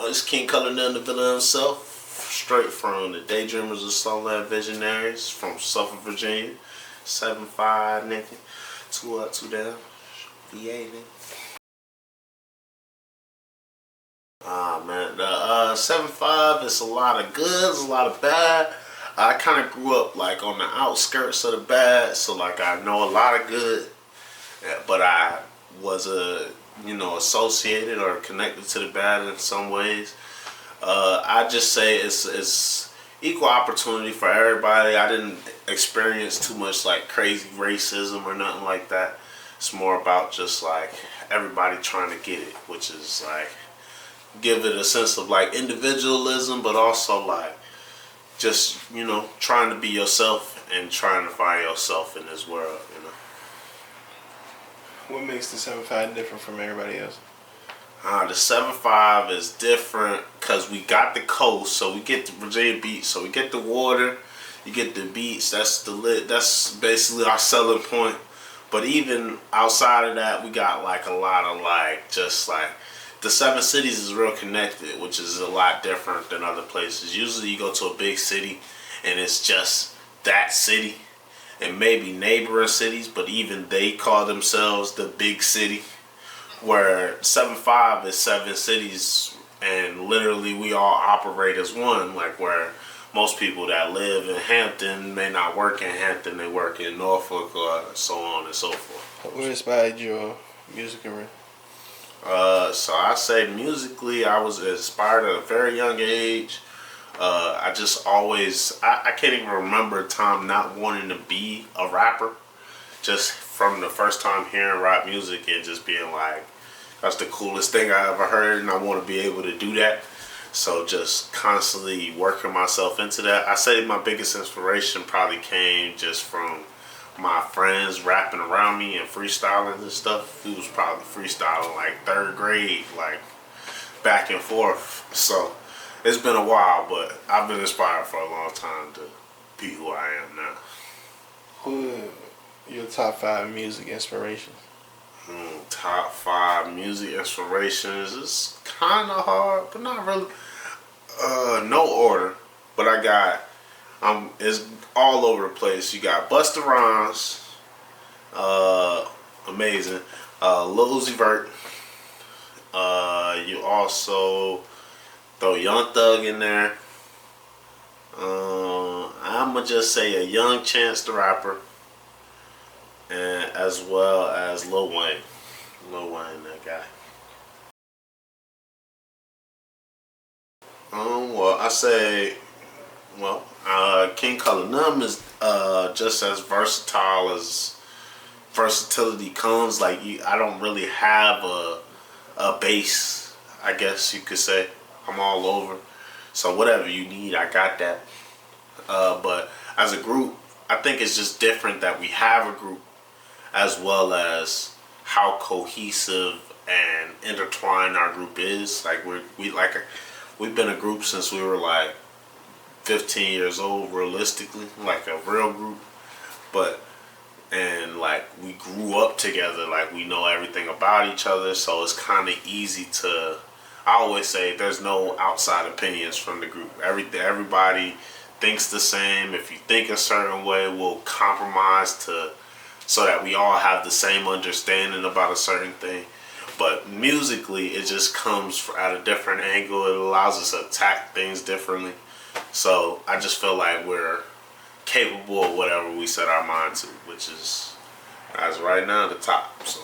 It's King Color None, the villain himself, straight from the Daydreamers of Slumland Visionaries from Suffolk, Virginia. 7'5", nigga. 2 up, 2 down. VA, nigga. Man, the 7'5" is a lot of good, it's a lot of bad. I kind of grew up like on the outskirts of the bad, so like I know a lot of good, but I was associated or connected to the bad in some ways. I just say it's equal opportunity for everybody. I didn't experience too much like crazy racism or nothing like that. It's more about just like everybody trying to get it, which is like give it a sense of like individualism, but also like just trying to be yourself and trying to find yourself in this world. What makes the 7'5" different from everybody else? The 7'5" is different because we got the coast, so we get the Virginia Beach, so we get the water, you get the beach. That's basically our selling point. But even outside of that, we got like a lot of like just like the 7 cities is real connected, which is a lot different than other places. Usually, you go to a big city and it's just that city and maybe neighboring cities, but even they call themselves the big city. Where 7'5" is 7 cities, and literally we all operate as one. Like where most people that live in Hampton may not work in Hampton, they work in Norfolk or so on and so forth. What inspired your music career? So I say musically, I was inspired at a very young age. I just always, I can't even remember a time not wanting to be a rapper. Just from the first time hearing rap music and just being like, that's the coolest thing I ever heard, and I want to be able to do that. So just constantly working myself into that. I say my biggest inspiration probably came just from my friends rapping around me and freestyling and stuff. He was probably freestyling like 3rd grade, like back and forth. So it's been a while, but I've been inspired for a long time to be who I am now. Who are your top 5 music inspirations? Top 5 music inspirations is kind of hard, but not really. No order, but I got it's all over the place. You got Busta Rhymes, amazing. Lil Uzi Vert. You also throw Young Thug in there. I'ma just say a Young Chance the Rapper, and as well as Lil Wayne. Lil Wayne, that guy. Well, I say, King Color Numb is just as versatile as versatility comes. Like I don't really have a base, I guess you could say. I'm all over. So whatever you need, I got that. But as a group, I think it's just different that we have a group, as well as how cohesive and intertwined our group is. Like we've been a group since we were like 15 years old, realistically, like a real group. And like we grew up together, like we know everything about each other, so it's kind of easy to. I always say there's no outside opinions from the group. Everybody thinks the same. If you think a certain way, we'll compromise so that we all have the same understanding about a certain thing. But musically, it just comes at a different angle. It allows us to attack things differently. So I just feel like we're capable of whatever we set our mind to, which is, as right now, the top. So.